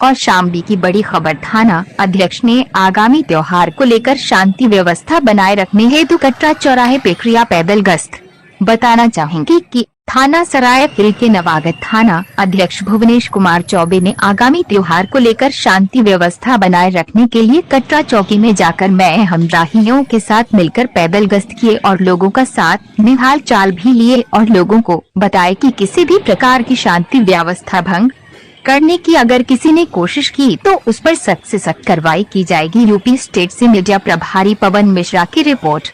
और शामली की बड़ी खबर। थाना अध्यक्ष ने आगामी त्योहार को लेकर शांति व्यवस्था बनाए रखने हेतु कटरा चौराहे पे किया पैदल गश्त। बताना चाहेंगे कि थाना सरायफिल के नवागत थाना अध्यक्ष भुवनेश कुमार चौबे ने आगामी त्योहार को लेकर शांति व्यवस्था बनाए रखने के लिए कटरा चौकी में जाकर मैं हमराहियों के साथ मिलकर पैदल गश्त किए और लोगों का साथ में हाल चाल भी लिए और लोगों को बताया कि किसी भी प्रकार की शांति व्यवस्था भंग करने की अगर किसी ने कोशिश की तो उस पर सख्त से सख्त कार्रवाई की जाएगी। यूपी स्टेट से मीडिया प्रभारी पवन मिश्रा की रिपोर्ट।